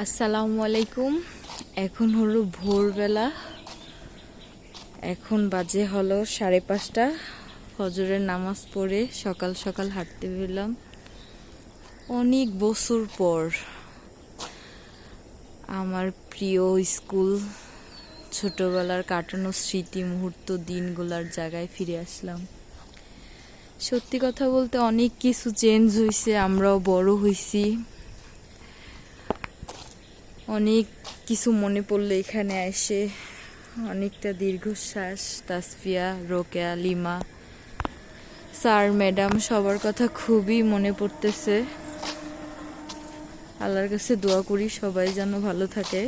আসসালামু আলাইকুম। এখন হলো ভোরবেলা, এখন বাজে হলো 5:30। ফজরের নামাজ পড়ে সকাল সকাল হাঁটতে বেরোলাম। অনেক বছর পর আমার প্রিয় স্কুল, ছোটবেলার কাটানো স্মৃতি মুহূর্ত দিনগুলার জায়গায় ফিরে আসলাম। সত্যি কথা বলতে অনেক কিছু চেঞ্জ হয়েছে, আমরাও বড় হয়েছি। অনেক কিছু মনে পড়লো এখানে এসে, অনেকটা দীর্ঘশ্বাস। Tasfia, Rokeya, lima, sir, madam সবার কথা খুবই মনে পড়তেছে। আল্লাহর কাছে দোয়া করি সবাই যেন ভালো থাকে।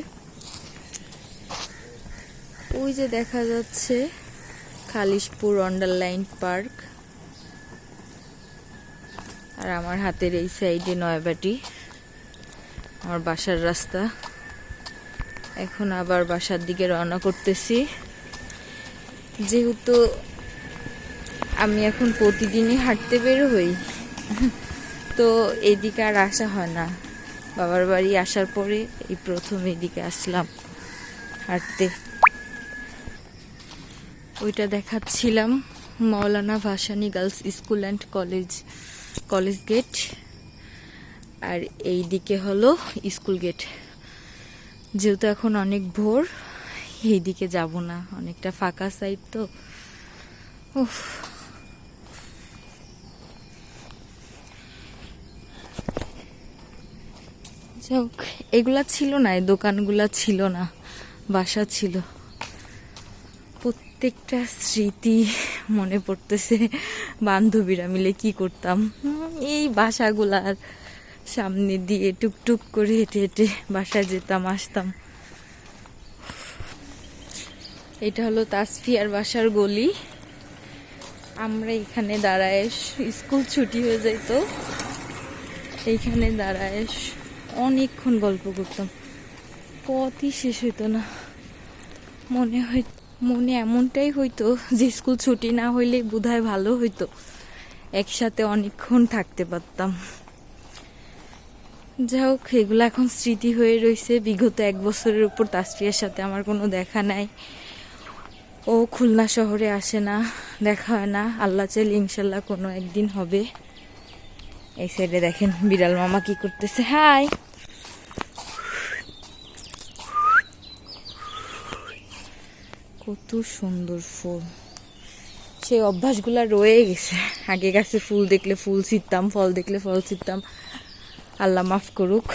ওই যে দেখা যাচ্ছে খালিশপুর ওয়ান্ডারল্যান্ড পার্ক, আর আমার হাতের এই সাইডে নয়াবাটি, আমার বাসার রাস্তা। এখন আবার বাসার দিকে রওনা করতেছি। যেহেতু আমি এখন প্রতিদিনই হাঁটতে বের হই, তো এদিকে আর আসা হয় না। বাবার বাড়ি আসার পরে এই প্রথম এদিকে আসলাম হাঁটতে। ওইটা দেখাচ্ছিলাম Maulana Bhasani girls school and college gate, আর এই দিকে হলো স্কুল গেট। যেহেতু এখন অনেক ভোর, এই দিকে যাব না, অনেকটা ফাঁকা সাইড তো। যাক, এগুলা ছিল না, এই দোকানগুলা ছিল না, বাসা ছিল। প্রত্যেকটা স্মৃতি মনে পড়তেছে, বান্ধবীরা মিলে কি করতাম এই বাসাগুলার সামনে দিয়ে টুকটুক করে হেঁটে হেঁটে বাসায় যেতাম আসতাম। এটা হলো তাসফিয়ার বাসার গলি। আমরা এখানে দাঁড়ায়, স্কুল ছুটি হয়ে যাইত, এইখানে দাঁড়ায় অনেকক্ষণ গল্প করতাম, পথই শেষ হইতো না। মনে এমনটাই হইতো যে স্কুল ছুটি না হইলে বোধহয় ভালো হইতো, একসাথে অনেকক্ষণ থাকতে পারতাম। যাই হোক, এগুলো এখন স্মৃতি হয়ে রয়েছে। বিগত 1 বছরের উপর তাসফিয়ার সাথে আমার কোনো দেখা নাই। ও খুলনা শহরে আসে না, দেখা হয় না। আল্লাহ চাইলে ইনশাল্লাহ কোনো একদিন হবে। এই সাইডে দেখেন বিড়াল মামা কি করতেছে। হাই, কত সুন্দর ফুল। সেই অভ্যাসগুলা রয়ে গেছে। আগে গাছে ফুল দেখলে ফুল ছিঁড়তাম, ফল দেখলে ফল ছিঁড়তাম, আল্লাহ মাফ করুক।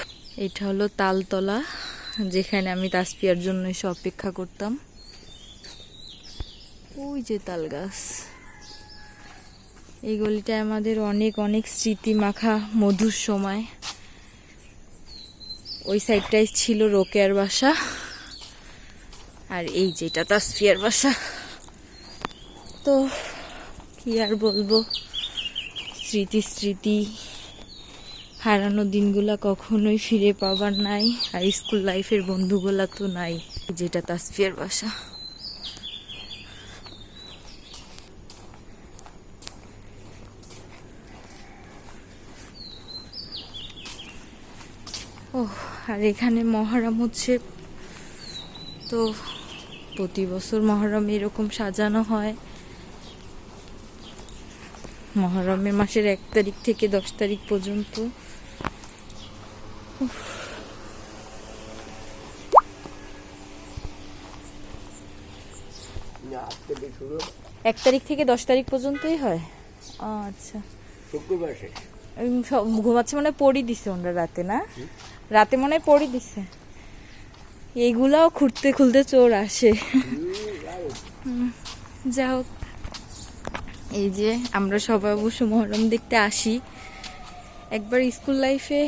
এটা হলো তালতলা, যেখানে আমি তাসফিয়ার জন্য এসে অপেক্ষা করতাম। ওই যে তাল গাছ। এই গলিটায় আমাদের অনেক অনেক স্মৃতি মাখা মধুর সময়। ওই সাইডটাই ছিল রোকেয়ার বাসা, আর এই যেটা তাসফিয়ার বাসা। তো কি আর বলবো, স্মৃতি হারানো দিনগুলা কখনোই ফিরে পাবার নাই, আর স্কুল লাইফের বন্ধুগুলা তো নাই। যেটা তাসফিয়ার বাসা। আর এখানে মহরম হচ্ছে, তো প্রতি বছর মহরম এরকম সাজানো হয়। মহরমের মাসের 1 তারিখ থেকে 10 তারিখ পর্যন্ত। 1 তারিখ থেকে 10 তারিখ পর্যন্তই হয়। আচ্ছা, শুক্রবার শেষ। সব ঘুমাচ্ছে মনে হয়, পড়ি দিছে ওনারা রাতে, না রাতে মনে হয় পড়ি দিছে। এইগুলাও খুলতে চোর আসে। যা হোক, এই যে আমরা সবাই অবশ্য মহরম দেখতে আসি। একবার স্কুল লাইফে